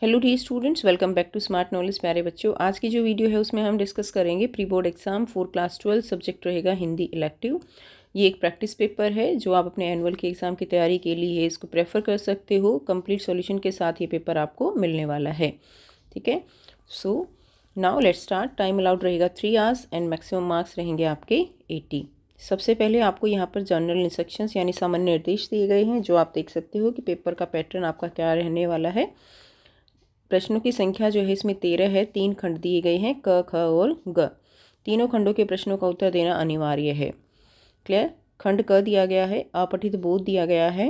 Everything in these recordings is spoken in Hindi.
Hello dear students, welcome back to smart knowledge. प्यारे बच्चों, आज की जो वीडियो है उसमें हम डिस्कस करेंगे pre board exam for class 12। Subject रहेगा हिंदी इलेक्टिव। ये एक प्रैक्टिस पेपर है जो आप अपने एनुअल के एग्ज़ाम की तैयारी के लिए इसको प्रेफर कर सकते हो। कंप्लीट सॉल्यूशन के साथ ये पेपर आपको मिलने वाला है। ठीक है, so now let's start. Time allowed रहेगा 3 आवर्स एंड मैक्सिमम मार्क्स रहेंगे आपके 80। सबसे पहले आपको यहाँ पर जनरल इंस्ट्रक्शंस यानी सामान्य निर्देश दिए गए हैं, जो आप देख सकते हो कि पेपर का पैटर्न आपका क्या रहने वाला है। प्रश्नों की संख्या जो है इसमें 13 है। 3 खंड दिए गए हैं, क, ख और ग। तीनों खंडों के प्रश्नों का उत्तर देना अनिवार्य है। क्लियर। खंड क दिया गया है, अपठित बोध दिया गया है।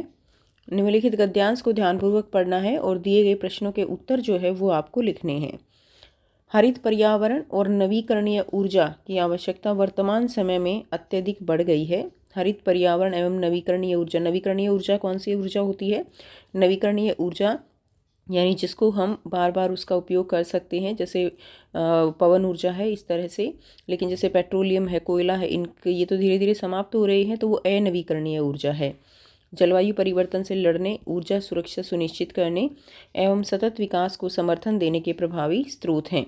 निम्नलिखित गद्यांश को ध्यानपूर्वक पढ़ना है और दिए गए प्रश्नों के उत्तर जो है वो आपको लिखने हैं। हरित पर्यावरण और नवीकरणीय ऊर्जा की आवश्यकता वर्तमान समय में अत्यधिक बढ़ गई है। हरित पर्यावरण एवं नवीकरणीय ऊर्जा। नवीकरणीय ऊर्जा कौन सी ऊर्जा होती है? नवीकरणीय ऊर्जा यानी जिसको हम बार बार उसका उपयोग कर सकते हैं, जैसे पवन ऊर्जा है इस तरह से। लेकिन जैसे पेट्रोलियम है, कोयला है, इनके ये तो धीरे धीरे समाप्त हो रहे हैं, तो वो अनवीकरणीय ऊर्जा है। जलवायु परिवर्तन से लड़ने, ऊर्जा सुरक्षा सुनिश्चित करने एवं सतत विकास को समर्थन देने के प्रभावी स्रोत हैं।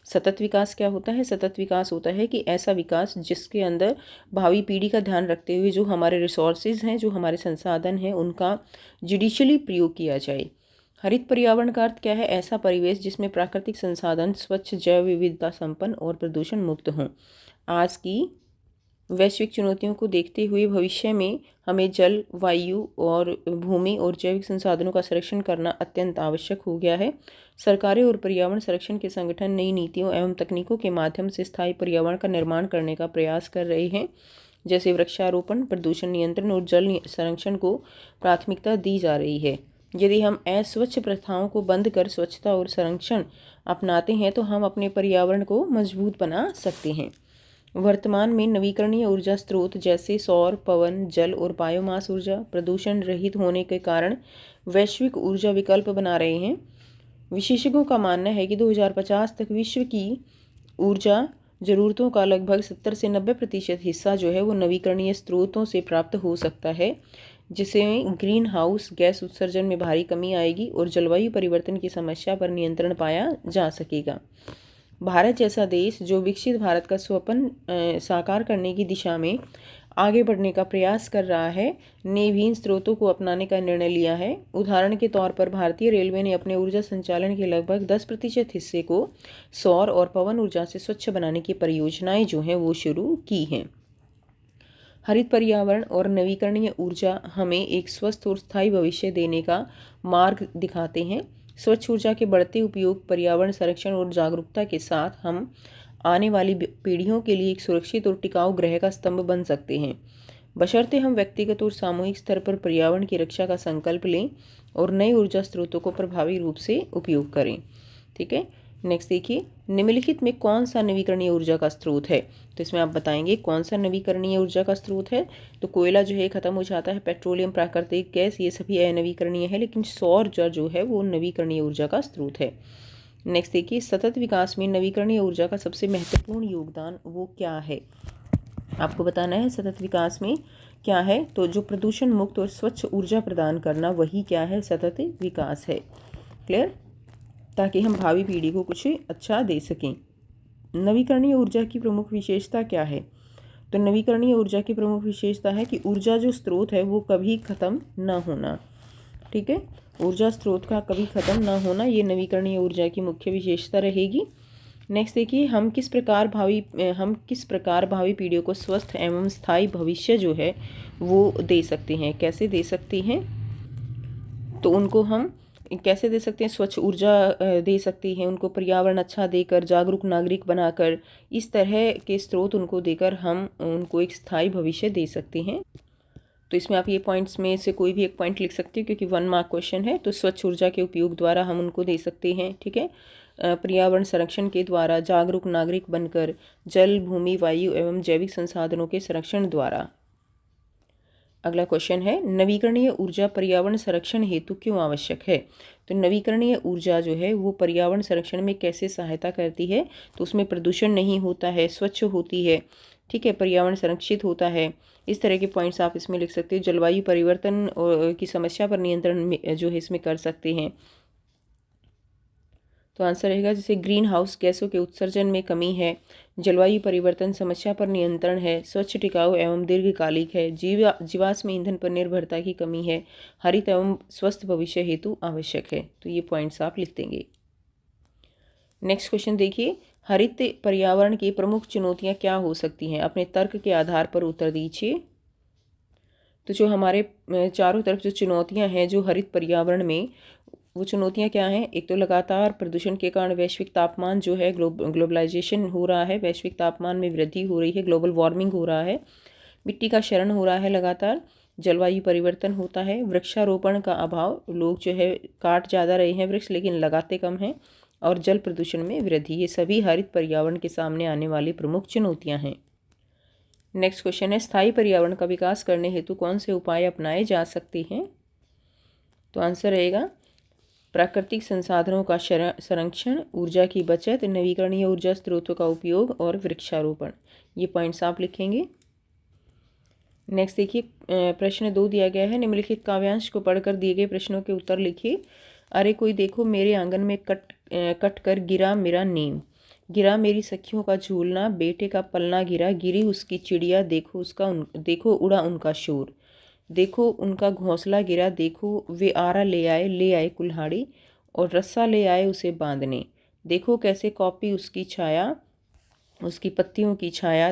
सतत विकास क्या होता है? सतत विकास होता है कि ऐसा विकास जिसके अंदर भावी पीढ़ी का ध्यान रखते हुए जो हमारे रिसोर्सेज हैं, जो हमारे संसाधन हैं, उनका जुडिशली प्रयोग किया जाए। हरित पर्यावरण का अर्थ क्या है? ऐसा परिवेश जिसमें प्राकृतिक संसाधन स्वच्छ, जैव विविधता संपन्न और प्रदूषण मुक्त हों। आज की वैश्विक चुनौतियों को देखते हुए भविष्य में हमें जल, वायु और भूमि और जैविक संसाधनों का संरक्षण करना अत्यंत आवश्यक हो गया है। सरकारें और पर्यावरण संरक्षण के संगठन नई नीतियों एवं तकनीकों के माध्यम से स्थायी पर्यावरण का निर्माण करने का प्रयास कर रहे हैं, जैसे वृक्षारोपण, प्रदूषण नियंत्रण और जल संरक्षण को प्राथमिकता दी जा रही है। यदि हम अस्वच्छ प्रथाओं को बंद कर स्वच्छता और संरक्षण अपनाते हैं तो हम अपने पर्यावरण को मजबूत बना सकते हैं। वर्तमान में नवीकरणीय ऊर्जा स्रोत जैसे सौर, पवन, जल और बायोमास ऊर्जा प्रदूषण रहित होने के कारण वैश्विक ऊर्जा विकल्प बना रहे हैं। विशेषज्ञों का मानना है कि 2050 तक विश्व की ऊर्जा ज़रूरतों का लगभग 70 से 90% हिस्सा जो है वो नवीकरणीय स्रोतों से प्राप्त हो सकता है, जिससे ग्रीन हाउस गैस उत्सर्जन में भारी कमी आएगी और जलवायु परिवर्तन की समस्या पर नियंत्रण पाया जा सकेगा। भारत जैसा देश जो विकसित भारत का स्वप्न साकार करने की दिशा में आगे बढ़ने का प्रयास कर रहा है, ने भी इन स्रोतों को अपनाने का निर्णय लिया है। उदाहरण के तौर पर भारतीय रेलवे ने अपने ऊर्जा संचालन के लगभग 10% हिस्से को सौर और पवन ऊर्जा से स्वच्छ बनाने की परियोजनाएं जो हैं वो शुरू की हैं। हरित पर्यावरण और नवीकरणीय ऊर्जा हमें एक स्वस्थ और स्थायी भविष्य देने का मार्ग दिखाते हैं। स्वच्छ ऊर्जा के बढ़ते उपयोग, पर्यावरण संरक्षण और जागरूकता के साथ हम आने वाली पीढ़ियों के लिए एक सुरक्षित और टिकाऊ ग्रह का स्तंभ बन सकते हैं, बशर्ते हम व्यक्तिगत और सामूहिक स्तर पर पर्यावरण की रक्षा का संकल्प लें और नए ऊर्जा स्रोतों को प्रभावी रूप से उपयोग करें। ठीक है, नेक्स्ट देखिए, निम्नलिखित में कौन सा नवीकरणीय ऊर्जा का स्रोत है? तो इसमें आप बताएंगे कौन सा नवीकरणीय ऊर्जा का स्रोत है। तो कोयला जो है खत्म हो जाता है, पेट्रोलियम, प्राकृतिक गैस, ये सभी अनवीकरणीय है, लेकिन सौर ऊर्जा जो है वो नवीकरणीय ऊर्जा का स्रोत है। नेक्स्ट देखिए, सतत विकास में नवीकरणीय ऊर्जा का सबसे महत्वपूर्ण योगदान वो क्या है? आपको बताना है सतत विकास में क्या है। तो जो प्रदूषण मुक्त और स्वच्छ ऊर्जा प्रदान करना, वही क्या है? सतत विकास है। क्लियर, ताकि हम भावी पीढ़ी को कुछ अच्छा दे सकें। नवीकरणीय ऊर्जा की प्रमुख विशेषता क्या है? तो नवीकरणीय ऊर्जा की प्रमुख विशेषता है कि ऊर्जा जो स्रोत है वो कभी ख़त्म ना होना। ठीक है, ऊर्जा स्रोत का कभी ख़त्म ना होना, ये नवीकरणीय ऊर्जा की मुख्य विशेषता रहेगी। नेक्स्ट देखिए, हम किस प्रकार भावी पीढ़ियों को स्वस्थ एवं स्थायी भविष्य जो है वो दे सकते हैं। कैसे दे सकते हैं? तो उनको हम कैसे दे सकते हैं? स्वच्छ ऊर्जा दे सकते हैं उनको, पर्यावरण अच्छा देकर, जागरूक नागरिक बनाकर, इस तरह के स्रोत उनको देकर हम उनको एक स्थायी भविष्य दे सकते हैं। तो इसमें आप ये पॉइंट्स में से कोई भी एक पॉइंट लिख सकते हो, क्योंकि 1 मार्क क्वेश्चन है। तो स्वच्छ ऊर्जा के उपयोग द्वारा हम उनको दे सकते हैं। ठीक है, पर्यावरण संरक्षण के द्वारा, जागरूक नागरिक बनकर, जल, भूमि, वायु एवं जैविक संसाधनों के संरक्षण द्वारा। अगला क्वेश्चन है, नवीकरणीय ऊर्जा पर्यावरण संरक्षण हेतु क्यों आवश्यक है? तो नवीकरणीय ऊर्जा जो है वो पर्यावरण संरक्षण में कैसे सहायता करती है? तो उसमें प्रदूषण नहीं होता है, स्वच्छ होती है। ठीक है, पर्यावरण संरक्षित होता है। इस तरह के पॉइंट्स आप इसमें लिख सकते हो। जलवायु परिवर्तन की समस्या पर नियंत्रण जो है इसमें कर सकते हैं। तो आंसर रहेगा जैसे ग्रीन हाउस गैसों के उत्सर्जन में कमी है, जलवायु परिवर्तन समस्या पर नियंत्रण है, स्वच्छ टिकाऊ एवं दीर्घकालिक है, जीवाश्म ईंधन पर निर्भरता की कमी है, हरित एवं स्वस्थ भविष्य हेतु आवश्यक है। तो ये पॉइंट्स आप लिख देंगे। नेक्स्ट क्वेश्चन देखिए, हरित पर्यावरण की प्रमुख चुनौतियां क्या हो सकती हैं? अपने तर्क के आधार पर उत्तर दीजिए। तो जो हमारे चारों तरफ जो चुनौतियां हैं जो हरित पर्यावरण में, वो चुनौतियां क्या हैं? एक तो लगातार प्रदूषण के कारण वैश्विक तापमान जो है, ग्लोबलाइजेशन हो रहा है, वैश्विक तापमान में वृद्धि हो रही है, ग्लोबल वार्मिंग हो रहा है, मिट्टी का क्षरण हो रहा है लगातार, जलवायु परिवर्तन होता है, वृक्षारोपण का अभाव, लोग जो है काट ज़्यादा रहे हैं वृक्ष लेकिन लगाते कम हैं, और जल प्रदूषण में वृद्धि। ये सभी हरित पर्यावरण के सामने आने वाली प्रमुख चुनौतियां हैं। नेक्स्ट क्वेश्चन है, स्थायी पर्यावरण का विकास करने हेतु कौन से उपाय अपनाए जा सकते हैं? तो आंसर रहेगा प्राकृतिक संसाधनों का संरक्षण, ऊर्जा की बचत, नवीकरणीय ऊर्जा स्रोतों का उपयोग और वृक्षारोपण। ये पॉइंट्स आप लिखेंगे। नेक्स्ट देखिए, प्रश्न 2 दिया गया है, निम्नलिखित काव्यांश को पढ़कर दिए गए प्रश्नों के उत्तर लिखिए। अरे कोई देखो मेरे आंगन में कट कर गिरा मेरा नीम, गिरा मेरी सखियों का झूलना, बेटे का पलना गिरा, गिरी उसकी चिड़िया, देखो उड़ा उनका शोर, देखो उनका घोंसला गिरा, देखो वे आरा ले आए कुल्हाड़ी, और रस्सा ले आए उसे बांधने, देखो कैसे कॉपी उसकी छाया, उसकी पत्तियों की छाया,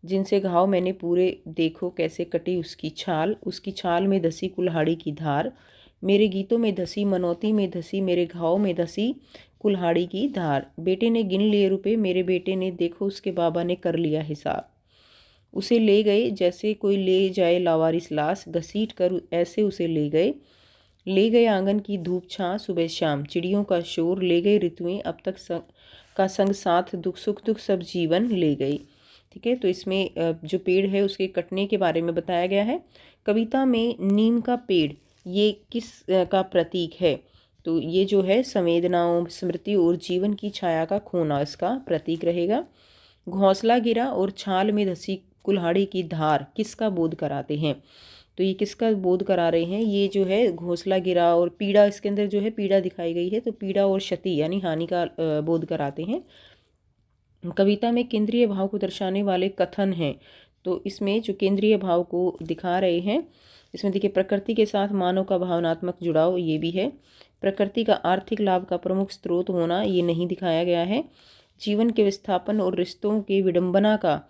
जिनसे घाव मैंने पूरे, देखो कैसे कटी उसकी छाल में धसी कुल्हाड़ी की धार, मेरे गीतों में धसी, मनौती में धसी, मेरे घाव में धसी कुल्हाड़ी की धार, बेटे ने गिन लिए रुपए, मेरे बेटे ने, देखो उसके बाबा ने कर लिया हिसाब, उसे ले गए जैसे कोई ले जाए लावारिस लाश, घसीट कर ऐसे उसे ले गए आंगन की धूप छां सुबह शाम, चिड़ियों का शोर, ले गए ऋतुएं अब तक का संग साथ, दुख सुख सब जीवन ले गई। ठीक है, तो इसमें जो पेड़ है उसके कटने के बारे में बताया गया है। कविता में नीम का पेड़ ये किस का प्रतीक है? तो ये जो है संवेदनाओं, स्मृति और जीवन की छाया का खोना इसका प्रतीक रहेगा। घोंसला गिरा और छाल में धसी कुल्हाड़ी की धार किसका बोध कराते हैं? तो ये किसका बोध करा रहे हैं? ये जो है घोंसला गिरा और पीड़ा, इसके अंदर जो है पीड़ा दिखाई गई है, तो पीड़ा और क्षति यानी हानि का बोध कराते हैं। कविता में केंद्रीय भाव को दर्शाने वाले कथन हैं, तो इसमें जो केंद्रीय भाव को दिखा रहे हैं, इसमें देखिए प्रकृति के साथ मानव का भावनात्मक जुड़ाव, ये भी है। प्रकृति का आर्थिक लाभ का प्रमुख स्रोत होना, ये नहीं दिखाया गया है। जीवन के विस्थापन और रिश्तों के विडंबना का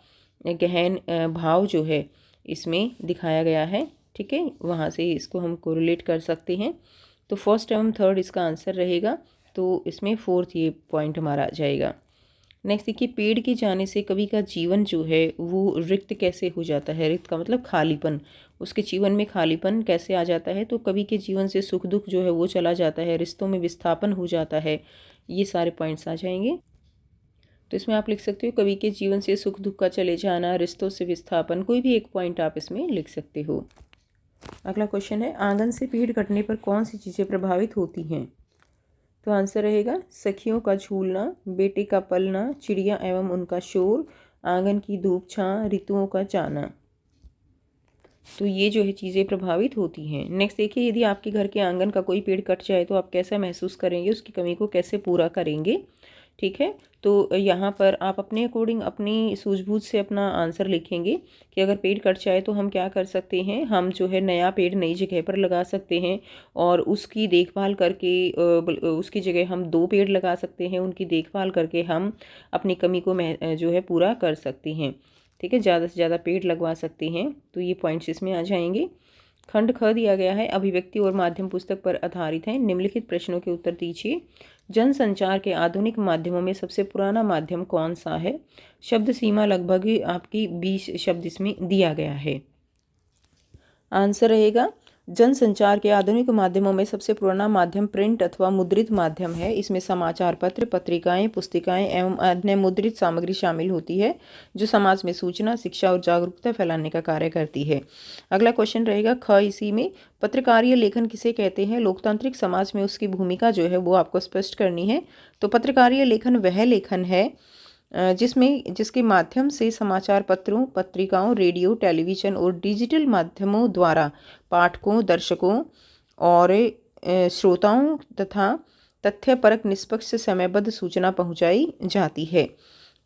गहन भाव जो है इसमें दिखाया गया है। ठीक है, वहाँ से इसको हम कोरिलेट कर सकते हैं। तो फर्स्ट एवं थर्ड इसका आंसर रहेगा, तो इसमें फोर्थ ये पॉइंट हमारा आ जाएगा। नेक्स्ट देखिए, पेड़ के जाने से कवि का जीवन जो है वो रिक्त कैसे हो जाता है? रिक्त का मतलब खालीपन, उसके जीवन में खालीपन कैसे आ जाता है? तो कवि के जीवन से सुख दुख जो है वो चला जाता है, रिश्तों में विस्थापन हो जाता है, ये सारे पॉइंट्स आ जाएंगे। तो इसमें आप लिख सकते हो कवि के जीवन से सुख दुख का चले जाना, रिश्तों से विस्थापन, कोई भी एक पॉइंट आप इसमें लिख सकते हो। अगला क्वेश्चन है, आंगन से पेड़ कटने पर कौन सी चीज़ें प्रभावित होती हैं? तो आंसर रहेगा सखियों का झूलना, बेटे का पलना, चिड़िया एवं उनका शोर, आंगन की धूप छां, ऋतुओं का जाना। तो ये जो है चीज़ें प्रभावित होती हैं। नेक्स्ट देखिए, यदि आपके घर के आंगन का कोई पेड़ कट जाए तो आप कैसा महसूस करेंगे, उसकी कमी को कैसे पूरा करेंगे? ठीक है, तो यहाँ पर आप अपने अकॉर्डिंग अपनी सूझबूझ से अपना आंसर लिखेंगे कि अगर पेड़ कट जाए तो हम क्या कर सकते हैं। हम जो है नया पेड़ नई जगह पर लगा सकते हैं और उसकी देखभाल करके उसकी जगह हम 2 पेड़ लगा सकते हैं, उनकी देखभाल करके हम अपनी कमी को जो है पूरा कर सकते हैं। ठीक है, ज़्यादा से ज़्यादा पेड़ लगवा सकते हैं। तो ये पॉइंट्स इसमें आ जाएंगे। खंड ख दिया गया है, अभिव्यक्ति और माध्यम पुस्तक पर आधारित है, निम्नलिखित प्रश्नों के उत्तर दीजिए। जनसंचार के आधुनिक माध्यमों में सबसे पुराना माध्यम कौन सा है? शब्द सीमा लगभग आपकी 20 शब्द इसमें दिया गया है। आंसर रहेगा जनसंचार के आधुनिक माध्यमों में सबसे पुराना माध्यम प्रिंट अथवा मुद्रित माध्यम है। इसमें समाचार पत्र, पत्रिकाएं, पुस्तिकाएं एवं अन्य मुद्रित सामग्री शामिल होती है जो समाज में सूचना, शिक्षा और जागरूकता फैलाने का कार्य करती है। अगला क्वेश्चन रहेगा ख, इसी में पत्रकारीय लेखन किसे कहते हैं? लोकतांत्रिक समाज में उसकी भूमिका जो है वो आपको स्पष्ट करनी है। तो पत्रकारीय लेखन वह लेखन है जिसके माध्यम से समाचार पत्रों, पत्रिकाओं, रेडियो, टेलीविज़न और डिजिटल माध्यमों द्वारा पाठकों, दर्शकों और श्रोताओं तथा तथ्यपरक निष्पक्ष समयबद्ध सूचना पहुंचाई जाती है।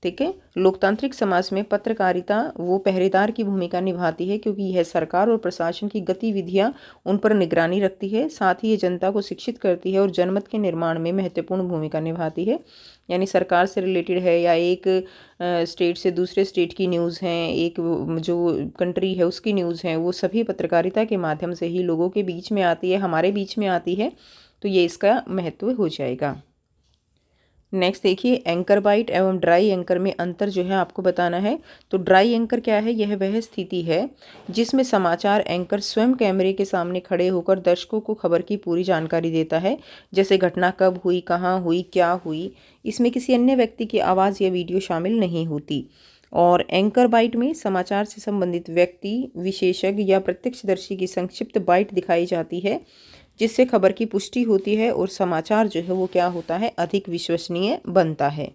ठीक है। लोकतांत्रिक समाज में पत्रकारिता वो पहरेदार की भूमिका निभाती है, क्योंकि यह सरकार और प्रशासन की गतिविधियां उन पर निगरानी रखती है। साथ ही ये जनता को शिक्षित करती है और जनमत के निर्माण में महत्वपूर्ण भूमिका निभाती है। यानी सरकार से रिलेटेड है या एक स्टेट से दूसरे स्टेट की न्यूज़ हैं, एक जो कंट्री है उसकी न्यूज़ हैं, वो सभी पत्रकारिता के माध्यम से ही लोगों के बीच में आती है, हमारे बीच में आती है। तो ये इसका महत्व हो जाएगा। नेक्स्ट देखिए, एंकर बाइट एवं ड्राई एंकर में अंतर जो है आपको बताना है। तो ड्राई एंकर क्या है? यह वह स्थिति है जिसमें समाचार एंकर स्वयं कैमरे के सामने खड़े होकर दर्शकों को खबर की पूरी जानकारी देता है, जैसे घटना कब हुई, कहाँ हुई, क्या हुई। इसमें किसी अन्य व्यक्ति की आवाज़ या वीडियो शामिल नहीं होती। और एंकर बाइट में समाचार से संबंधित व्यक्ति, विशेषज्ञ या प्रत्यक्षदर्शी की संक्षिप्त बाइट दिखाई जाती है, जिससे खबर की पुष्टि होती है और समाचार जो है वो क्या होता है, अधिक विश्वसनीय बनता है।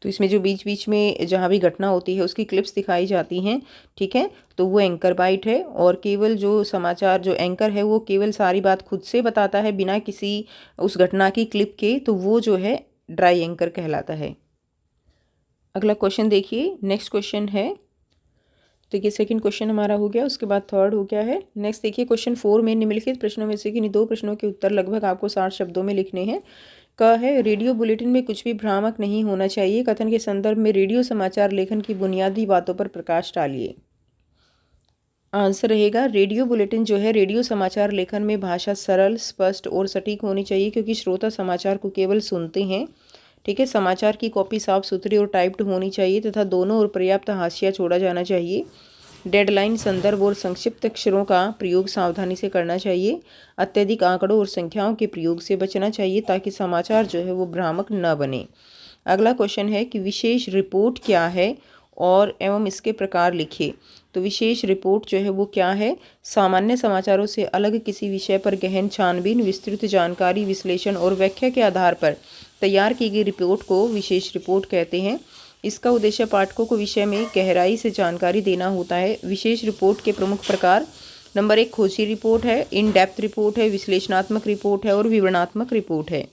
तो इसमें जो बीच बीच में जहाँ भी घटना होती है उसकी क्लिप्स दिखाई जाती हैं। ठीक है, तो वो एंकर बाइट है। और केवल जो समाचार जो एंकर है वो केवल सारी बात खुद से बताता है बिना किसी उस घटना की क्लिप के, तो वो जो है ड्राई एंकर कहलाता है। अगला क्वेश्चन देखिए, नेक्स्ट क्वेश्चन है, तो ये सेकंड क्वेश्चन हमारा हो गया, उसके बाद थर्ड हो गया है। नेक्स्ट देखिए, क्वेश्चन 4 में निम्नलिखित प्रश्नों में से किन्हीं 2 प्रश्नों के उत्तर लगभग आपको 60 शब्दों में लिखने हैं। क है, रेडियो बुलेटिन में कुछ भी भ्रामक नहीं होना चाहिए। कथन के संदर्भ में रेडियो समाचार लेखन की बुनियादी बातों पर प्रकाश डालिए। आंसर रहेगा, रेडियो बुलेटिन जो है, रेडियो समाचार लेखन में भाषा सरल, स्पष्ट और सटीक होनी चाहिए, क्योंकि श्रोता समाचार को केवल सुनते हैं। ठीक है, समाचार की कॉपी साफ सुथरी और टाइप्ड होनी चाहिए तथा दोनों ओर पर्याप्त हाशिया छोड़ा जाना चाहिए। डेडलाइन, संदर्भ और संक्षिप्त अक्षरों का प्रयोग सावधानी से करना चाहिए। अत्यधिक आंकड़ों और संख्याओं के प्रयोग से बचना चाहिए ताकि समाचार जो है वो भ्रामक न बने। अगला क्वेश्चन है कि विशेष रिपोर्ट क्या है और एवं इसके प्रकार लिखिए। तो विशेष रिपोर्ट जो है वो क्या है? सामान्य समाचारों से अलग किसी विषय पर गहन छानबीन, विस्तृत जानकारी, विश्लेषण और व्याख्या के आधार पर तैयार की गई रिपोर्ट को विशेष रिपोर्ट कहते हैं। इसका उद्देश्य पाठकों को विषय में गहराई से जानकारी देना होता है। विशेष रिपोर्ट के प्रमुख प्रकार, नंबर 1 खोजी रिपोर्ट है, इन डेप्थ रिपोर्ट है, विश्लेषणात्मक रिपोर्ट है और विवरणात्मक रिपोर्ट है।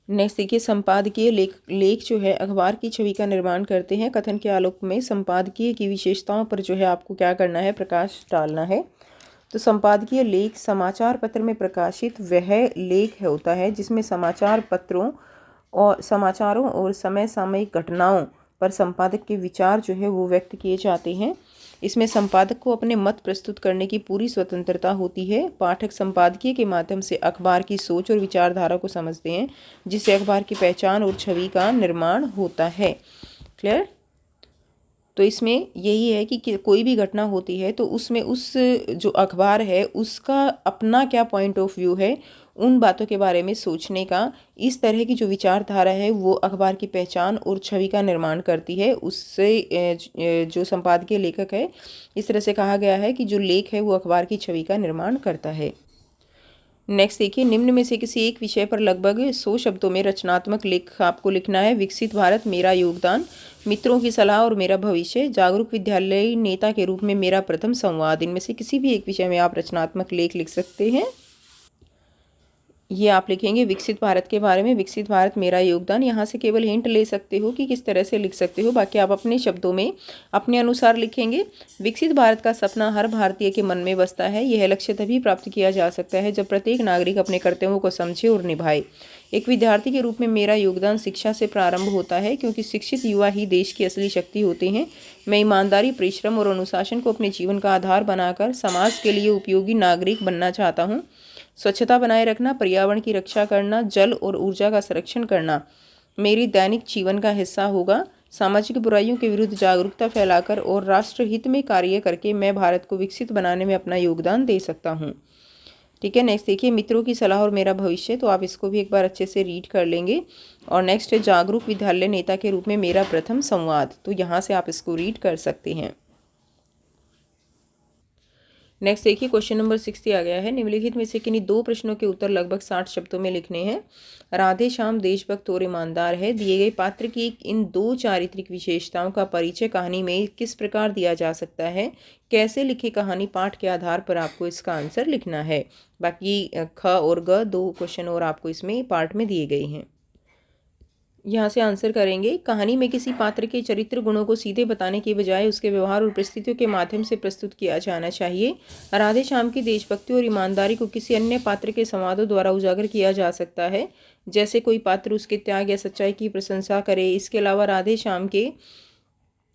नेक्स्ट देखिए, संपादकीय लेख जो है अखबार की छवि का निर्माण करते हैं। कथन के आलोक में संपादकीय की विशेषताओं पर जो है आपको क्या करना है, प्रकाश डालना है। तो संपादकीय लेख समाचार पत्र में प्रकाशित वह लेख होता है जिसमें समाचारों और समय सामयिक घटनाओं पर संपादक के विचार जो है वो व्यक्त किए जाते हैं। इसमें संपादक को अपने मत प्रस्तुत करने की पूरी स्वतंत्रता होती है। पाठक संपादकीय के माध्यम से अखबार की सोच और विचारधारा को समझते हैं, जिससे अखबार की पहचान और छवि का निर्माण होता है। क्लियर? तो इसमें यही है कि कोई भी घटना होती है तो उसमें उस जो अखबार है उसका अपना क्या पॉइंट ऑफ व्यू है, उन बातों के बारे में सोचने का, इस तरह की जो विचारधारा है वो अखबार की पहचान और छवि का निर्माण करती है। उससे जो संपादकीय लेखक है, इस तरह से कहा गया है कि जो लेख है वो अखबार की छवि का निर्माण करता है। नेक्स्ट देखिए, निम्न में से किसी एक विषय पर लगभग 100 शब्दों में रचनात्मक लेख आपको लिखना है। विकसित भारत, मेरा योगदान, मित्रों की सलाह और मेरा भविष्य, जागरूक विद्यालय नेता के रूप में मेरा प्रथम संवाद। इनमें से किसी भी एक विषय में आप रचनात्मक लेख लिख सकते हैं। ये आप लिखेंगे विकसित भारत के बारे में, विकसित भारत मेरा योगदान। यहाँ से केवल हिंट ले सकते हो कि किस तरह से लिख सकते हो, बाकी आप अपने शब्दों में अपने अनुसार लिखेंगे। विकसित भारत का सपना हर भारतीय के मन में बसता है। यह लक्ष्य तभी प्राप्त किया जा सकता है जब प्रत्येक नागरिक अपने कर्तव्यों को समझे और निभाए। एक विद्यार्थी के रूप में मेरा योगदान शिक्षा से प्रारंभ होता है, क्योंकि शिक्षित युवा ही देश की असली शक्ति होते हैं। मैं ईमानदारी, परिश्रम और अनुशासन को अपने जीवन का आधार बनाकर समाज के लिए उपयोगी नागरिक बनना चाहता हूँ। स्वच्छता बनाए रखना, पर्यावरण की रक्षा करना, जल और ऊर्जा का संरक्षण करना मेरी दैनिक जीवन का हिस्सा होगा। सामाजिक बुराइयों के विरुद्ध जागरूकता फैलाकर और राष्ट्रहित में कार्य करके मैं भारत को विकसित बनाने में अपना योगदान दे सकता हूँ। ठीक है, नेक्स्ट देखिए, मित्रों की सलाह और मेरा भविष्य। तो आप इसको भी एक बार अच्छे से रीड कर लेंगे। और नेक्स्ट है जागरूक विद्यालय नेता के रूप में मेरा प्रथम संवाद। तो यहाँ से आप इसको रीड कर सकते हैं। नेक्स्ट देखिए क्वेश्चन नंबर 60 आ गया है। निम्नलिखित में से किन्हीं दो प्रश्नों के उत्तर लगभग 60 शब्दों में लिखने हैं। राधे श्याम देशभक्त और ईमानदार है। दिए गए पात्र की इन दो चारित्रिक विशेषताओं का परिचय कहानी में किस प्रकार दिया जा सकता है? कैसे लिखी कहानी पाठ के आधार पर आपको इसका आंसर लिखना है। बाकी ख और ग दो क्वेश्चन और आपको इसमें पार्ट में दिए गए हैं। यहाँ से आंसर करेंगे। कहानी में किसी पात्र के चरित्र गुणों को सीधे बताने के बजाय उसके व्यवहार और परिस्थितियों के माध्यम से प्रस्तुत किया जाना चाहिए। राधे श्याम की देशभक्ति और ईमानदारी को किसी अन्य पात्र के संवादों द्वारा उजागर किया जा सकता है, जैसे कोई पात्र उसके त्याग या सच्चाई की प्रशंसा करे। इसके अलावा राधे श्याम के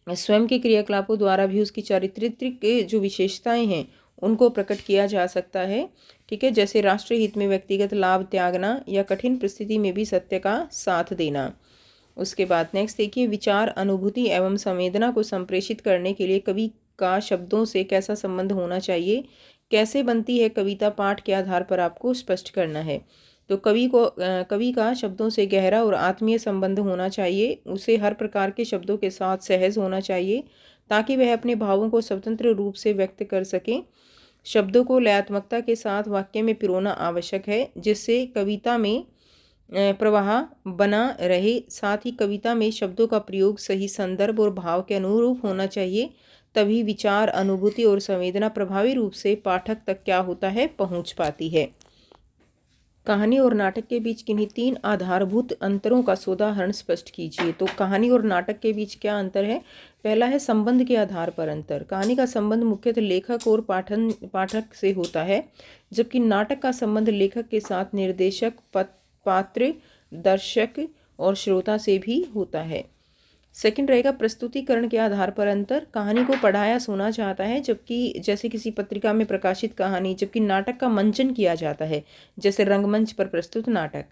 स्वयं के क्रियाकलापों द्वारा भी उसकी चारित्रिक जो विशेषताएं हैं उनको प्रकट किया जा सकता है। ठीक है, जैसे राष्ट्रीय हित में व्यक्तिगत लाभ त्यागना या कठिन परिस्थिति में भी सत्य का साथ देना। उसके बाद नेक्स्ट देखिए, विचार, अनुभूति एवं संवेदना को संप्रेषित करने के लिए कवि का शब्दों से कैसा संबंध होना चाहिए? कैसे बनती है कविता पाठ के आधार पर आपको स्पष्ट करना है। तो कवि का शब्दों से गहरा और आत्मीय संबंध होना चाहिए। उसे हर प्रकार के शब्दों के साथ सहज होना चाहिए ताकि वह अपने भावों को स्वतंत्र रूप से व्यक्त कर सके। शब्दों को लयात्मकता के साथ वाक्य में पिरोना आवश्यक है, जिससे कविता में प्रवाह बना रहे। साथ ही कविता में शब्दों का प्रयोग सही संदर्भ और भाव के अनुरूप होना चाहिए, तभी विचार, अनुभूति और संवेदना प्रभावी रूप से पाठक तक क्या होता है, पहुंच पाती है। कहानी और नाटक के बीच किन्हीं तीन आधारभूत अंतरों का सोदाहरण स्पष्ट कीजिए। तो कहानी और नाटक के बीच क्या अंतर है? पहला है संबंध के आधार पर अंतर। कहानी का संबंध मुख्यतः लेखक और पाठक से होता है, जबकि नाटक का संबंध लेखक के साथ निर्देशक, पात्र, दर्शक और श्रोता से भी होता है। सेकंड रहेगा प्रस्तुतिकरण के आधार पर अंतर। कहानी को पढ़ाया सुना जाता है, जबकि जैसे किसी पत्रिका में प्रकाशित कहानी, जबकि नाटक का मंचन किया जाता है, जैसे रंगमंच पर प्रस्तुत नाटक।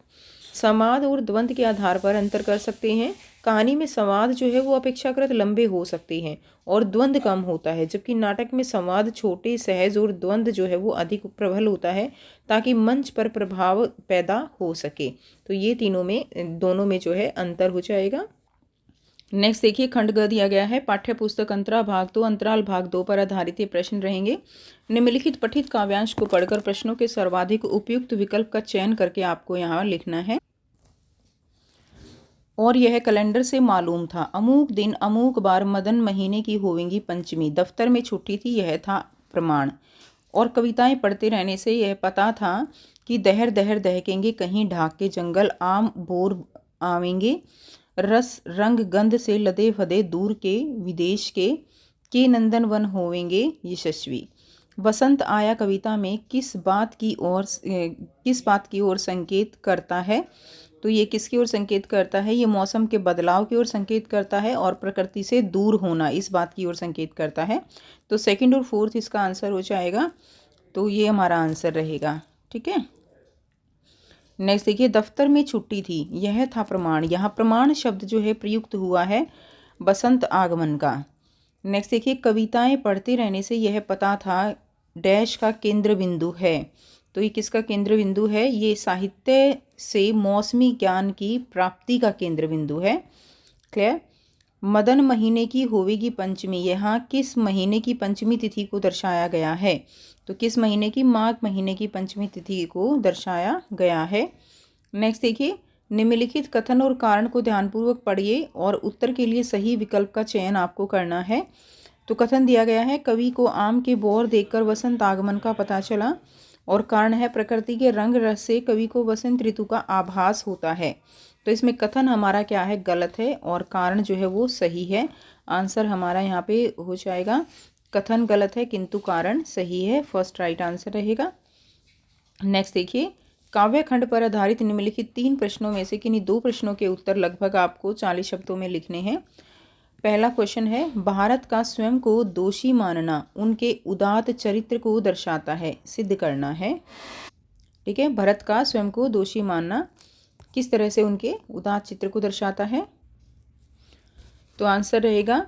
संवाद और द्वंद्व के आधार पर अंतर कर सकते हैं। कहानी में संवाद जो है वो अपेक्षाकृत लंबे हो सकते हैं और द्वंद्व कम होता है, जबकि नाटक में संवाद छोटे, सहज और द्वंद्व जो है वो अधिक प्रबल होता है, ताकि मंच पर प्रभाव पैदा हो सके। तो ये दोनों में जो है अंतर हो जाएगा। नेक्स्ट देखिए, खंड ग दिया गया है। पाठ्य पुस्तक अंतरा भाग 2 अंतराल भाग 2 पर आधारित ये प्रश्न रहेंगे। निम्नलिखित पठित काव्यांश को पढ़कर प्रश्नों के सर्वाधिक उपयुक्त विकल्प का चयन करके आपको यहाँ लिखना है। और यह कैलेंडर से मालूम था, अमूक दिन अमूक बार मदन महीने की होवेंगी पंचमी। दफ्तर में छुट्टी थी, यह था प्रमाण। और कविताएं पढ़ते रहने से यह पता था कि दहर दहर दहकेंगे कहीं ढाक के जंगल, आम बोर आवेंगे, रस रंग गंध से लदे फदे दूर के विदेश के नंदन वन होवेंगे यशस्वी। वसंत आया कविता में किस बात की ओर संकेत करता है? तो ये किसकी ओर संकेत करता है? ये मौसम के बदलाव की ओर संकेत करता है और प्रकृति से दूर होना, इस बात की ओर संकेत करता है। तो सेकंड और फोर्थ इसका आंसर हो जाएगा। तो ये हमारा आंसर रहेगा। ठीक है, नेक्स्ट देखिए, दफ्तर में छुट्टी थी, यह था प्रमाण। यहाँ प्रमाण शब्द जो है प्रयुक्त हुआ है बसंत आगमन का। नेक्स्ट देखिए, कविताएं पढ़ते रहने से यह पता था डैश का केंद्र बिंदु है। तो ये किसका केंद्र बिंदु है? ये साहित्य से मौसमी ज्ञान की प्राप्ति का केंद्र बिंदु है। क्लियर। मदन महीने की होवेगी पंचमी, यहाँ किस महीने की पंचमी तिथि को दर्शाया गया है? तो किस महीने की? माघ महीने की पंचमी तिथि को दर्शाया गया है। नेक्स्ट देखिए, निम्नलिखित कथन और कारण को ध्यानपूर्वक पढ़िए और उत्तर के लिए सही विकल्प का चयन आपको करना है। तो कथन दिया गया है, कवि को आम के बोर देखकर वसंत आगमन का पता चला। और कारण है, प्रकृति के रंग रस से कवि को वसंत ऋतु का आभास होता है। तो इसमें कथन हमारा क्या है? गलत है, और कारण जो है वो सही है। आंसर हमारा यहाँ पे हो जाएगा, कथन गलत है किंतु कारण सही है। फर्स्ट राइट आंसर रहेगा। नेक्स्ट देखिए, काव्य खंड पर आधारित निम्नलिखित 3 प्रश्नों में से किन्हीं 2 प्रश्नों के उत्तर लगभग आपको 40 शब्दों में लिखने हैं। पहला क्वेश्चन है, भारत का स्वयं को दोषी मानना उनके उदात्त चरित्र को दर्शाता है, सिद्ध करना है। ठीक है, भरत का स्वयं को दोषी मानना किस तरह से उनके उदात्त चित्र को दर्शाता है? तो आंसर रहेगा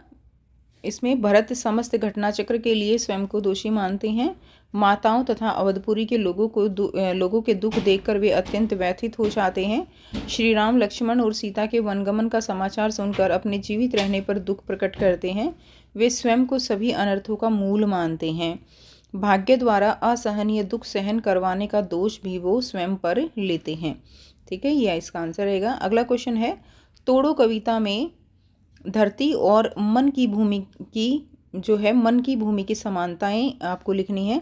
इसमें, भरत समस्त घटना चक्र के लिए स्वयं को दोषी मानते हैं। माताओं तथा अवधपुरी के लोगों के दुख देखकर वे अत्यंत व्यथित हो जाते हैं। श्री राम, लक्ष्मण और सीता के वनगमन का समाचार सुनकर अपने जीवित रहने पर दुख प्रकट करते हैं। वे स्वयं को सभी अनर्थों का मूल मानते हैं। भाग्य द्वारा असहनीय दुख सहन करवाने का दोष भी वो स्वयं पर लेते हैं। ठीक है, यह इसका आंसर रहेगा। अगला क्वेश्चन है, तोड़ो कविता में धरती और मन की भूमि की जो है मन की भूमि की समानताएं आपको लिखनी है।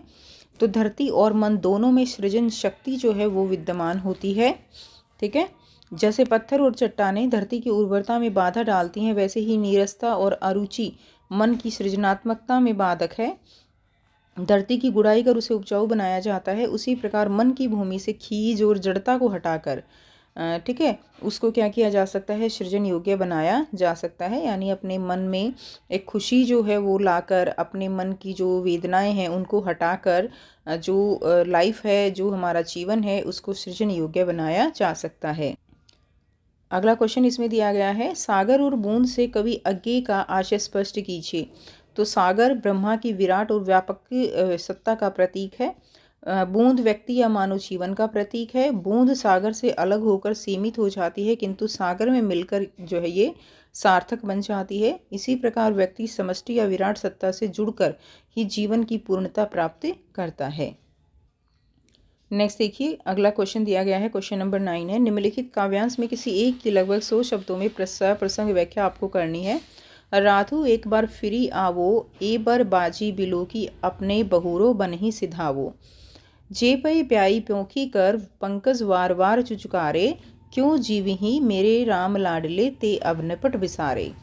तो धरती और मन दोनों में सृजन शक्ति जो है वो विद्यमान होती है। ठीक है, जैसे पत्थर और चट्टानें धरती की उर्वरता में बाधा डालती हैं, वैसे ही नीरसता और अरुचि मन की सृजनात्मकता में बाधक है। धरती की गुड़ाई कर उसे उपजाऊ बनाया जाता है, उसी प्रकार मन की भूमि से खीज और जड़ता को हटाकर ठीक है उसको क्या किया जा सकता है, सृजन योग्य बनाया जा सकता है। यानी अपने मन में एक खुशी जो है वो लाकर, अपने मन की जो वेदनाएं हैं उनको हटाकर जो लाइफ है, जो हमारा जीवन है, उसको सृजन योग्य बनाया जा सकता है। अगला क्वेश्चन इसमें दिया गया है, सागर और बूंद से कवि अज्ञे का आशय स्पष्ट कीजिए। तो सागर ब्रह्मा की विराट और व्यापक सत्ता का प्रतीक है। बूंद व्यक्ति या मानव जीवन का प्रतीक है। बूंद सागर से अलग होकर सीमित हो जाती है, किंतु सागर में मिलकर जो है ये सार्थक बन जाती है। इसी प्रकार व्यक्ति समष्टि या विराट सत्ता से जुड़कर ही जीवन की पूर्णता प्राप्त करता है। नेक्स्ट देखिए, अगला क्वेश्चन दिया गया है, क्वेश्चन नंबर 9 है, निम्नलिखित काव्यांश में किसी एक की लगभग 100 शब्दों में प्रसंग व्याख्या आपको करनी है। राधु एक बार फिरी आवो, ए बर बाजी बिलो की अपने बहुरो बनही सिधावो। जे पई प्याई प्योंखी कर पंकज वार वार चुचकारे, क्यों जीविही मेरे राम लाडले ते अब निपट विसारे।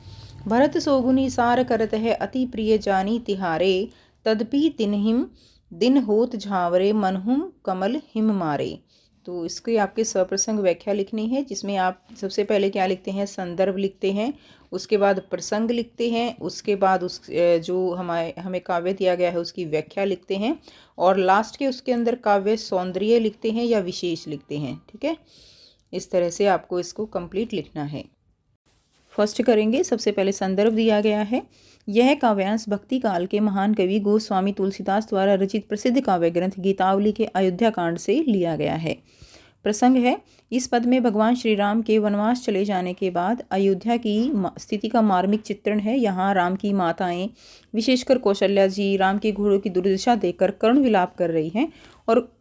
भरत सोगुनी सार करत है, अति प्रिय जानी तिहारे, तदपि तिन्हिम दिन होत झावरे, मनहुम कमल हिम मारे। तो इसकी आपके सप्रसंग व्याख्या लिखनी है, जिसमें आप सबसे पहले क्या लिखते हैं, संदर्भ लिखते हैं, उसके बाद प्रसंग लिखते हैं, उसके बाद उस जो हमें काव्य दिया गया है उसकी व्याख्या लिखते हैं, और लास्ट के उसके अंदर काव्य सौंदर्य लिखते हैं या विशेष लिखते हैं। ठीक है, इस तरह से आपको इसको कंप्लीट लिखना है। फर्स्ट करेंगे, सबसे पहले संदर्भ दिया गया है। यह काव्यांश भक्ति काल के महान कवि गोस्वामी तुलसीदास द्वारा रचित प्रसिद्ध काव्य ग्रंथ गीतावली के अयोध्या कांड से लिया गया है। प्रसंग है, इस पद में भगवान श्री राम के वनवास चले जाने के बाद अयोध्या की स्थिति का मार्मिक चित्रण है। यहाँ राम की माताएं, विशेषकर कौशल्या जी, राम के घोड़ों की दुर्दशा देखकर करुण विलाप कर रही हैं और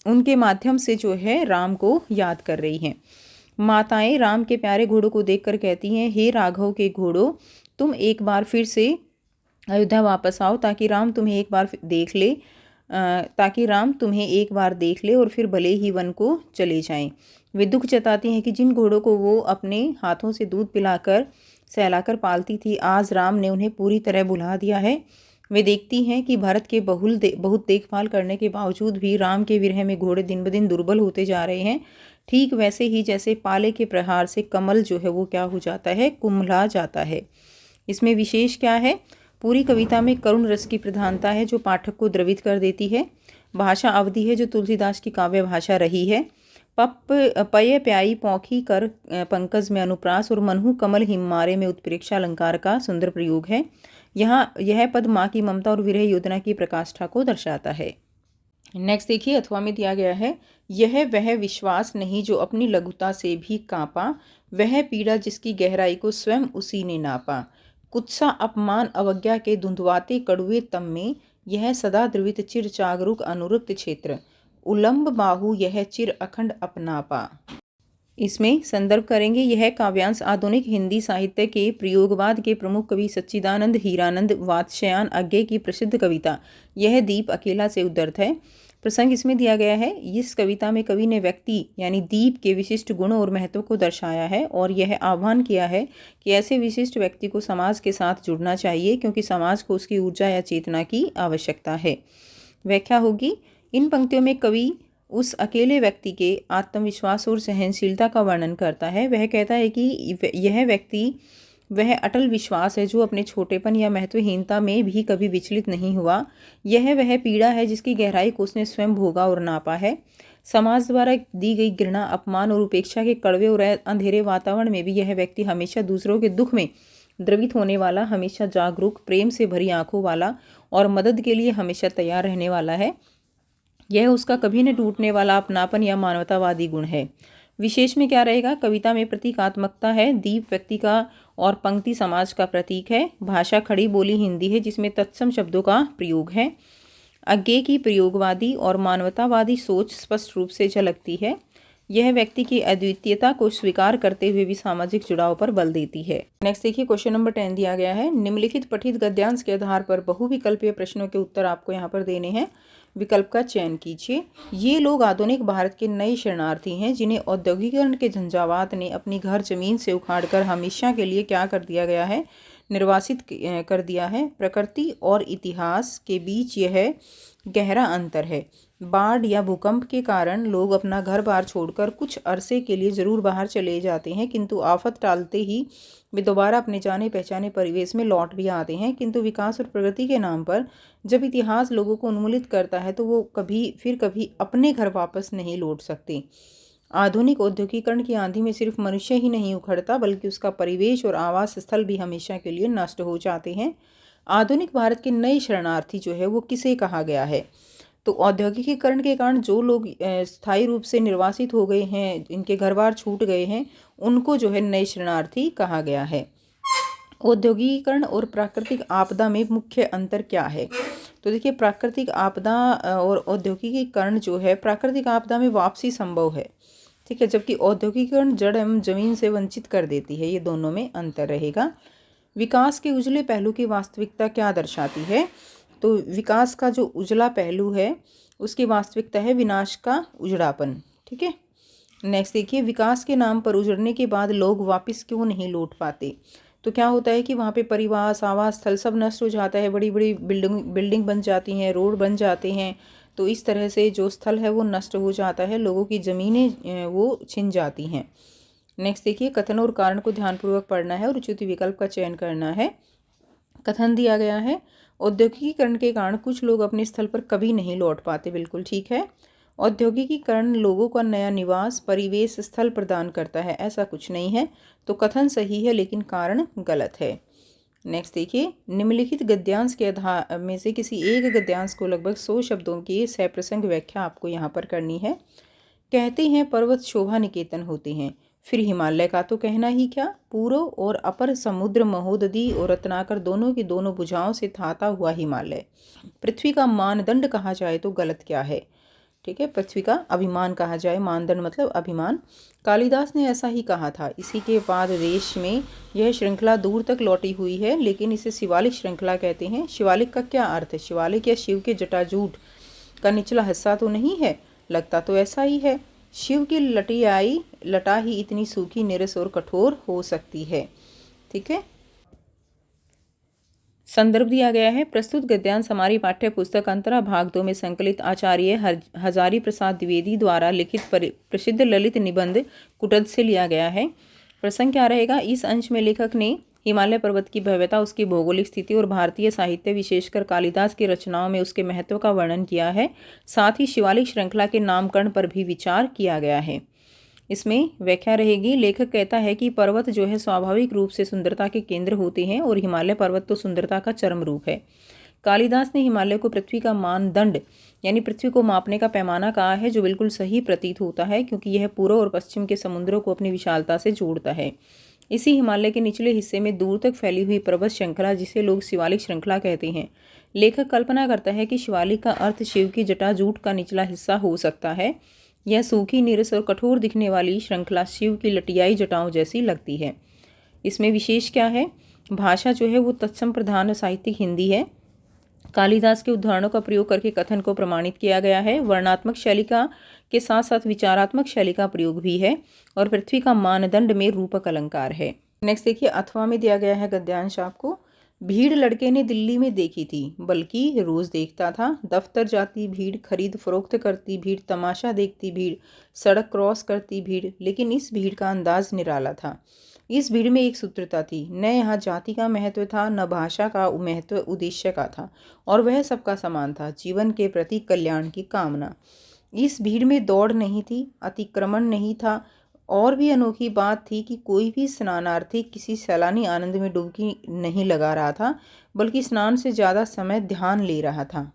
उनके माध्यम से जो है राम को याद कर रही हैं। माताएं राम के प्यारे घोड़ों को देखकर कहती हैं, हे राघव के घोड़ों, तुम एक बार फिर से अयोध्या वापस आओ ताकि राम तुम्हें एक बार देख ले और फिर भले ही वन को चले जाएं। वे दुख जताती हैं कि जिन घोड़ों को वो अपने हाथों से दूध पिलाकर सहलाकर पालती थी, आज राम ने उन्हें पूरी तरह भुला दिया है। वे देखती हैं कि भरत के बहुत देखभाल करने के बावजूद भी राम के विरह में घोड़े दिन ब दिन दुर्बल होते जा रहे हैं। ठीक वैसे ही जैसे पाले के प्रहार से कमल जो है वो क्या हो जाता है, कुम्हला जाता है। इसमें विशेष क्या है, पूरी कविता में करुण रस की प्रधानता है जो पाठक को द्रवित कर देती है। भाषा अवधि है जो तुलसीदास की काव्य भाषा रही है। पय प्याई पौखी कर पंकज में अनुप्रास और मनहु कमल हिम्मारे में उत्प्रेक्षा अलंकार का सुंदर प्रयोग है। यहाँ यह पद माँ की ममता और विरह योजना की प्रकाष्ठा को दर्शाता है। नेक्स्ट देखिए, अथवा में दिया गया है, यह वह विश्वास नहीं जो अपनी लघुता से भी कांपा, वह पीड़ा जिसकी गहराई को स्वयं उसी ने नापा। कुत्सा अपमान अवज्ञा के धुंधवाते कड़ुए तम में, यह सदा द्रवित चिर जागरूक अनुरुक्त क्षेत्र, उलंब बाहु यह चिर अखंड अपनापा। इसमें संदर्भ करेंगे, यह काव्यांश आधुनिक हिंदी साहित्य के प्रयोगवाद के प्रमुख कवि सच्चिदानंद हीरानंद वात्स्यायन अज्ञे की प्रसिद्ध कविता यह दीप अकेला से उद्धृत है। प्रसंग इसमें दिया गया है, इस कविता में कवि ने व्यक्ति यानी दीप के विशिष्ट गुणों और महत्व को दर्शाया है और यह आह्वान किया है कि ऐसे विशिष्ट व्यक्ति को समाज के साथ जुड़ना चाहिए, क्योंकि समाज को उसकी ऊर्जा या चेतना की आवश्यकता है। व्याख्या होगी, इन पंक्तियों में कवि उस अकेले व्यक्ति के आत्मविश्वास और सहनशीलता का वर्णन करता है। वह कहता है कि यह व्यक्ति वह अटल विश्वास है जो अपने छोटेपन या महत्वहीनता में भी कभी विचलित नहीं हुआ। यह वह पीड़ा है जिसकी गहराई को उसने स्वयं भोगा और नापा है। समाज द्वारा दी गई घृणा, अपमान और उपेक्षा के कड़वे और अंधेरे वातावरण में भी यह व्यक्ति हमेशा दूसरों के दुख में द्रवित होने वाला, हमेशा जागरूक, प्रेम से भरी आंखों वाला और मदद के लिए हमेशा तैयार रहने वाला है। यह उसका कभी न टूटने वाला अपनापन या मानवतावादी गुण है। विशेष में क्या रहेगा, कविता में प्रतीकात्मकता है। दीप व्यक्ति का और पंक्ति समाज का प्रतीक है। भाषा खड़ी बोली हिंदी है जिसमें तत्सम शब्दों का प्रयोग है। आगे की प्रयोगवादी और मानवतावादी सोच स्पष्ट रूप से झलकती है। यह व्यक्ति की अद्वितीयता को स्वीकार करते हुए भी सामाजिक जुड़ाव पर बल देती है। नेक्स्ट देखिए, क्वेश्चन नंबर 10 दिया गया है। निम्नलिखित पठित गद्यांश के आधार पर बहुविकल्पीय प्रश्नों के उत्तर आपको यहाँ पर देने हैं। विकल्प का चयन कीजिए। ये लोग आधुनिक भारत के नए शरणार्थी हैं जिन्हें औद्योगिकरण के झंझावात ने अपनी घर जमीन से उखाड़कर हमेशा के लिए क्या कर दिया गया है, निर्वासित कर दिया है। प्रकृति और इतिहास के बीच यह गहरा अंतर है। बाढ़ या भूकंप के कारण लोग अपना घर बार छोड़कर कुछ अरसे के लिए ज़रूर बाहर चले जाते हैं, किंतु आफत टालते ही वे दोबारा अपने जाने पहचाने परिवेश में लौट भी आते हैं। किंतु विकास और प्रगति के नाम पर जब इतिहास लोगों को उन्मूलित करता है तो वो कभी अपने घर वापस नहीं लौट सकते। आधुनिक औद्योगिकरण की आंधी में सिर्फ मनुष्य ही नहीं उखड़ता, बल्कि उसका परिवेश और आवास स्थल भी हमेशा के लिए नष्ट हो जाते हैं। आधुनिक भारत के नए शरणार्थी जो है वो किसे कहा गया है? तो औद्योगिकीकरण के कारण जो लोग स्थायी रूप से निर्वासित हो गए हैं, इनके घर बार छूट गए हैं, उनको जो है नए शरणार्थी कहा गया है। औद्योगिकीकरण और प्राकृतिक आपदा में मुख्य अंतर क्या है? तो देखिए, प्राकृतिक आपदा और औद्योगिकीकरण जो है, प्राकृतिक आपदा में वापसी संभव है, ठीक है, जबकि औद्योगिकीकरण जड़ एवं जमीन से वंचित कर देती है। ये दोनों में अंतर रहेगा। विकास के उजले पहलू की वास्तविकता क्या दर्शाती है? तो विकास का जो उजला पहलू है उसकी वास्तविकता है विनाश का उजड़ापन, ठीक है। नेक्स्ट देखिए, विकास के नाम पर उजड़ने के बाद लोग वापस क्यों नहीं लौट पाते? तो क्या होता है कि वहाँ पे परिवास, आवास स्थल सब नष्ट हो जाता है, बड़ी बड़ी बिल्डिंग बन जाती हैं, रोड बन जाते हैं, तो इस तरह से जो स्थल है वो नष्ट हो जाता है, लोगों की ज़मीनें वो छिन जाती हैं। नेक्स्ट देखिए, कथन और कारण को ध्यानपूर्वक पढ़ना है और उचित विकल्प का चयन करना है। कथन दिया गया है, औद्योगिकीकरण के कारण कुछ लोग अपने स्थल पर कभी नहीं लौट पाते। बिल्कुल ठीक है। औद्योगिकीकरण लोगों का नया निवास परिवेश स्थल प्रदान करता है, ऐसा कुछ नहीं है। तो कथन सही है लेकिन कारण गलत है। नेक्स्ट देखिए, निम्नलिखित गद्यांश के आधार में से किसी एक गद्यांश को लगभग 100 शब्दों की सप्रसंग व्याख्या आपको यहाँ पर करनी है। कहते हैं पर्वत शोभा निकेतन होते हैं, फिर हिमालय का तो कहना ही क्या। पूर्व और अपर समुद्र, महोदधि और रत्नाकर दोनों की दोनों भुजाओं से थाता हुआ हिमालय पृथ्वी का मानदंड कहा जाए तो गलत क्या है? ठीक है, पृथ्वी का अभिमान कहा जाए, मानदंड मतलब अभिमान। कालिदास ने ऐसा ही कहा था। इसी के बाद देश में यह श्रृंखला दूर तक लौटी हुई है, लेकिन इसे शिवालिक श्रृंखला कहते हैं। शिवालिक का क्या अर्थ है? शिवालिक या शिव के जटाजूट का निचला हिस्सा तो नहीं है? लगता तो ऐसा ही है। शिव की लटा ही इतनी सूखी, निरस और कठोर हो सकती है, ठीक है। संदर्भ दिया गया है। प्रस्तुत गद्यांश हमारी पाठ्य पुस्तक अंतरा भाग 2 में संकलित आचार्य हजारी प्रसाद द्विवेदी द्वारा लिखित प्रसिद्ध ललित निबंध कुटज से लिया गया है। प्रसंग क्या रहेगा? इस अंश में लेखक ने हिमालय पर्वत की भव्यता, उसकी भौगोलिक स्थिति और भारतीय साहित्य विशेषकर कालिदास की रचनाओं में उसके महत्व का वर्णन किया है। साथ ही शिवालिक श्रृंखला के नामकरण पर भी विचार किया गया है। इसमें व्याख्या रहेगी। लेखक कहता है कि पर्वत जो है स्वाभाविक रूप से सुंदरता के केंद्र होते हैं और हिमालय पर्वत तो सुंदरता का चरम रूप है। कालिदास ने हिमालय को पृथ्वी का मानदंड यानी पृथ्वी को मापने का पैमाना कहा है, जो बिल्कुल सही प्रतीत होता है क्योंकि यह पूर्व और पश्चिम के समुद्रों को अपनी विशालता से जोड़ता है। इसी हिमालय के निचले हिस्से में दूर तक फैली हुई पर्वत श्रृंखला, जिसे लोग शिवालिक श्रृंखला कहते हैं। लेखक कल्पना करता है कि शिवालिक का अर्थ शिव की जटाजूट का निचला हिस्सा हो सकता है। यह सूखी, निरस और कठोर दिखने वाली श्रृंखला शिव की लटियाई जटाओं जैसी लगती है। इसमें विशेष क्या है? भाषा जो है वो तत्सम प्रधान साहित्यिक हिंदी है। कालिदास के उदाहरणों का प्रयोग करके कथन को प्रमाणित किया गया है। वर्णात्मक शैली का के साथ साथ विचारात्मक शैली का प्रयोग भी है और पृथ्वी का मानदंड में रूपक अलंकार है। नेक्स्ट देखिए, अथवा में दिया गया है गद्यांश आपको। भीड़ लड़के ने दिल्ली में देखी थी, बल्कि रोज देखता था। दफ्तर जाती भीड़, खरीद फरोख्त करती भीड़, तमाशा देखती भीड़, सड़क क्रॉस करती भीड़, लेकिन इस भीड़ का अंदाज निराला था। इस भीड़ में एक सूत्रता थी। न यहाँ जाति का महत्व था, न भाषा का महत्व उद्देश्य का था, और वह सबका समान था, जीवन के प्रति कल्याण की कामना। इस भीड़ में दौड़ नहीं थी, अतिक्रमण नहीं था, और भी अनोखी बात थी कि कोई भी स्नानार्थी किसी सैलानी आनंद में डुबकी नहीं लगा रहा था, बल्कि स्नान से ज़्यादा समय ध्यान ले रहा था।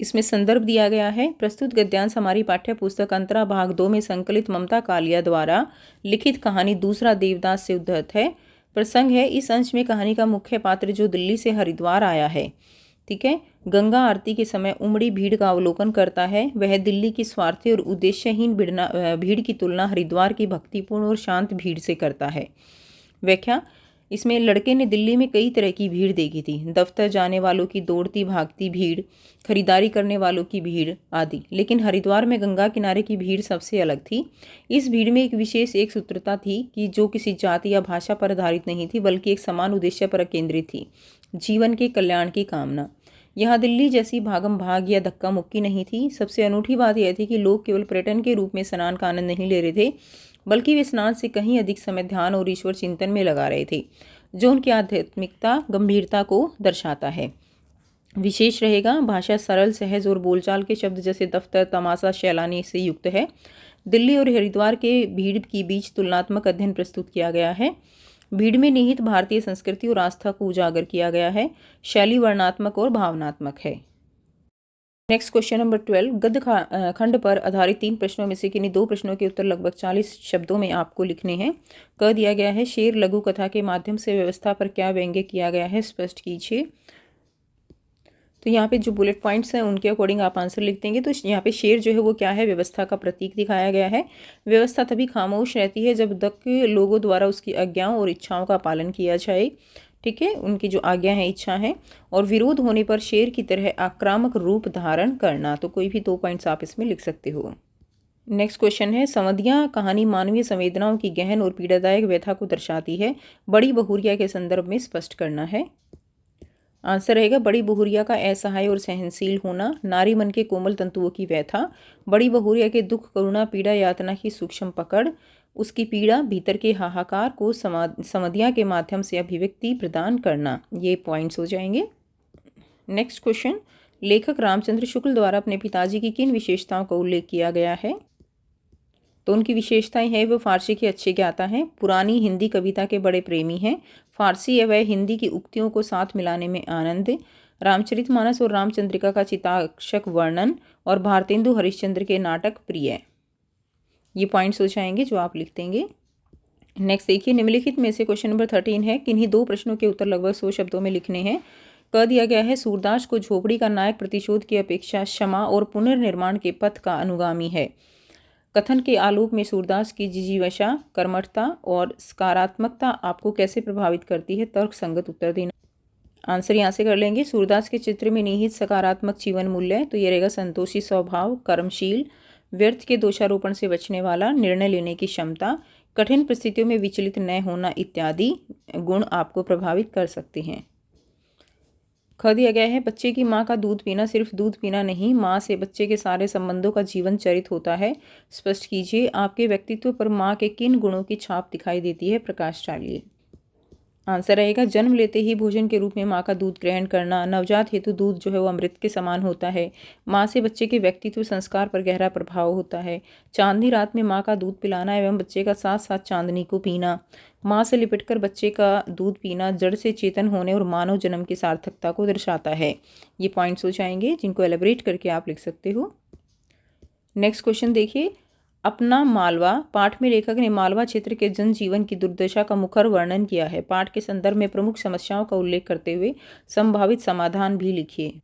इसमें संदर्भ दिया गया है। प्रस्तुत गद्यांश हमारी पाठ्य पुस्तक अंतरा भाग 2 में संकलित ममता कालिया द्वारा लिखित कहानी दूसरा देवदास से उद्धृत है। प्रसंग है, इस अंश में कहानी का मुख्य पात्र जो दिल्ली से हरिद्वार आया है, ठीक है, गंगा आरती के समय उमड़ी भीड़ का अवलोकन करता है। वह दिल्ली की स्वार्थी और उद्देश्यहीन भीड़ की तुलना हरिद्वार की भक्तिपूर्ण और शांत भीड़ से करता है। व्याख्या, इसमें लड़के ने दिल्ली में कई तरह की भीड़ देखी थी। दफ्तर जाने वालों की दौड़ती भागती भीड़, खरीदारी करने वालों की भीड़ आदि, लेकिन हरिद्वार में गंगा किनारे की भीड़ सबसे अलग थी। इस भीड़ में एक विशेष एक सूत्रता थी कि जो किसी जाति या भाषा पर आधारित नहीं थी, बल्कि एक समान उद्देश्य पर केंद्रित थी, जीवन के कल्याण की कामना। यहाँ दिल्ली जैसी भागम भाग या धक्का मुक्की नहीं थी। सबसे अनूठी बात यह थी कि लोग केवल पर्यटन के रूप में स्नान का आनंद नहीं ले रहे थे, बल्कि वे स्नान से कहीं अधिक समय ध्यान और ईश्वर चिंतन में लगा रहे थे, जो उनकी आध्यात्मिकता गंभीरता को दर्शाता है। विशेष रहेगा, भाषा सरल सहज और बोलचाल के शब्द जैसे दफ्तर, तमाशा, सैलानी से युक्त है। दिल्ली और हरिद्वार के भीड़ के बीच तुलनात्मक अध्ययन प्रस्तुत किया गया है। भीड़ में निहित भारतीय संस्कृति और आस्था को उजागर किया गया है। शैली वर्णनात्मक और भावनात्मक है। नेक्स्ट क्वेश्चन नंबर 12, गद्य खंड पर आधारित 3 प्रश्नों में से किन्हीं 2 प्रश्नों के उत्तर लगभग 40 शब्दों में आपको लिखने हैं। कह दिया गया है, शेर लघु कथा के माध्यम से व्यवस्था पर क्या व्यंग्य किया गया है, स्पष्ट कीजिए। तो यहाँ पे जो बुलेट पॉइंट्स हैं उनके अकॉर्डिंग आप आंसर लिख देंगे। तो यहाँ पे शेर जो है वो क्या है, व्यवस्था का प्रतीक दिखाया गया है। व्यवस्था तभी खामोश रहती है जब तक लोगों द्वारा उसकी आज्ञाओं और इच्छाओं का पालन किया जाए। ठीक है, उनकी जो आज्ञा है, इच्छा है, और विरोध होने पर शेर की तरह आक्रामक रूप धारण करना। तो कोई भी 2 पॉइंट्स आप इसमें लिख सकते हो। नेक्स्ट क्वेश्चन है, संवदिया कहानी मानवीय संवेदनाओं की गहन और पीड़ादायक व्यथा को दर्शाती है। बड़ी बहुरिया के संदर्भ में स्पष्ट करना है। आंसर रहेगा, बड़ी बहुरिया का असहाय और सहनशील होना, नारी मन के कोमल तंतुओं की व्यथा, बड़ी बहुरिया के दुख, करुणा, पीड़ा, यातना की सूक्ष्म पकड़, उसकी पीड़ा, भीतर के हाहाकार को संवदिया के माध्यम से अभिव्यक्ति प्रदान करना। ये पॉइंट्स हो जाएंगे। नेक्स्ट क्वेश्चन, लेखक रामचंद्र शुक्ल द्वारा अपने पिताजी की किन विशेषताओं का उल्लेख किया गया है। तो उनकी विशेषताएं हैं, वो फारसी के अच्छे ज्ञाता हैं, पुरानी हिंदी कविता के बड़े प्रेमी हैं, फारसी एवं हिंदी की उक्तियों को साथ मिलाने में आनंद, रामचरितमानस और रामचंद्रिका का चिताक्षक वर्णन, और भारतेंदु हरिश्चंद्र के नाटक प्रिय। ये पॉइंट्स हो जाएंगे जो आप लिख देंगे। नेक्स्ट देखिए, निम्नलिखित में से क्वेश्चन नंबर 13 है, किन्हीं 2 प्रश्नों के उत्तर लगभग 100 शब्दों में लिखने हैं। कह दिया गया है, सूरदास को झोपड़ी का नायक प्रतिशोध की अपेक्षा क्षमा और पुनर्निर्माण के पथ का अनुगामी है। कथन के आलोक में सूरदास की जिजीवशा, कर्मठता और सकारात्मकता आपको कैसे प्रभावित करती है, तर्क संगत उत्तर देना। आंसर यहाँ से कर लेंगे, सूरदास के चित्र में निहित सकारात्मक जीवन मूल्य, तो ये रहेगा संतोषी स्वभाव, कर्मशील, व्यर्थ के दोषारोपण से बचने वाला, निर्णय लेने की क्षमता, कठिन परिस्थितियों में विचलित न होना इत्यादि गुण आपको प्रभावित कर सकते हैं। कह दिया गया है, बच्चे की माँ का दूध पीना सिर्फ दूध पीना नहीं, माँ से बच्चे के सारे संबंधों का जीवन चरित होता है। स्पष्ट कीजिए, आपके व्यक्तित्व पर माँ के किन गुणों की छाप दिखाई देती है, प्रकाश डालिए। आंसर रहेगा, जन्म लेते ही भोजन के रूप में माँ का दूध ग्रहण करना, नवजात हेतु दूध जो है वो अमृत के समान होता है, माँ से बच्चे के व्यक्तित्व संस्कार पर गहरा प्रभाव होता है, चांदनी रात में माँ का दूध पिलाना एवं बच्चे का साथ साथ चांदनी को पीना, माँ से लिपटकर बच्चे का दूध पीना जड़ से चेतन होने और मानव जन्म की सार्थकता को दर्शाता है। ये पॉइंट्स हो जाएंगे जिनको एलेबरेट करके आप लिख सकते हो। नेक्स्ट क्वेश्चन देखिए, अपना मालवा पाठ में लेखक ने मालवा क्षेत्र के जनजीवन की दुर्दशा का मुखर वर्णन किया है। पाठ के संदर्भ में प्रमुख समस्याओं का उल्लेख करते हुए संभावित समाधान भी लिखिए।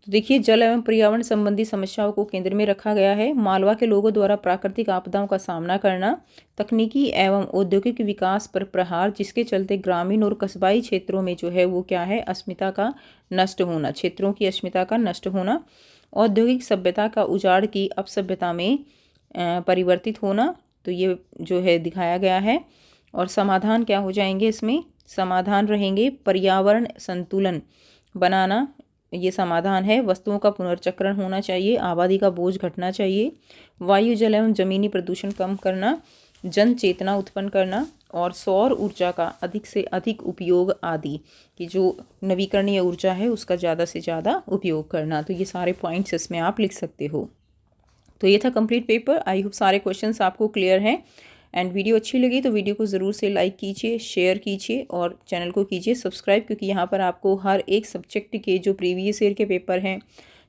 तो देखिए, जल एवं पर्यावरण संबंधी समस्याओं को केंद्र में रखा गया है। मालवा के लोगों द्वारा प्राकृतिक आपदाओं का सामना करना, तकनीकी एवं औद्योगिक विकास पर प्रहार, जिसके चलते ग्रामीण और कस्बाई क्षेत्रों में जो है वो क्या है, अस्मिता का नष्ट होना, क्षेत्रों की अस्मिता का नष्ट होना, औद्योगिक सभ्यता का उजाड़ की अपसभ्यता में परिवर्तित होना। तो ये जो है दिखाया गया है। और समाधान क्या हो जाएंगे, इसमें समाधान रहेंगे, पर्यावरण संतुलन बनाना, ये समाधान है। वस्तुओं का पुनर्चक्रण होना चाहिए, आबादी का बोझ घटना चाहिए, वायु जल एवं जमीनी प्रदूषण कम करना, जन चेतना उत्पन्न करना, और सौर ऊर्जा का अधिक से अधिक उपयोग आदि, कि जो नवीकरणीय ऊर्जा है उसका ज़्यादा से ज़्यादा उपयोग करना। तो ये सारे पॉइंट्स इसमें आप लिख सकते हो। तो ये था कंप्लीट पेपर। आई होप सारे क्वेश्चंस आपको क्लियर हैं। एंड वीडियो अच्छी लगी तो वीडियो को ज़रूर से लाइक कीजिए, शेयर कीजिए और चैनल को कीजिए सब्सक्राइब, क्योंकि यहाँ पर आपको हर एक सब्जेक्ट के जो प्रीवियस ईयर के पेपर हैं,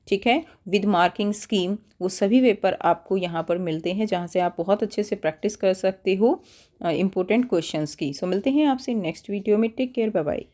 ठीक है, विद मार्किंग स्कीम, वो सभी पेपर आपको यहाँ पर मिलते हैं, जहाँ से आप बहुत अच्छे से प्रैक्टिस कर सकते हो इम्पोर्टेंट क्वेश्चंस की। सो मिलते हैं आपसे नेक्स्ट वीडियो में। Take care, bye bye.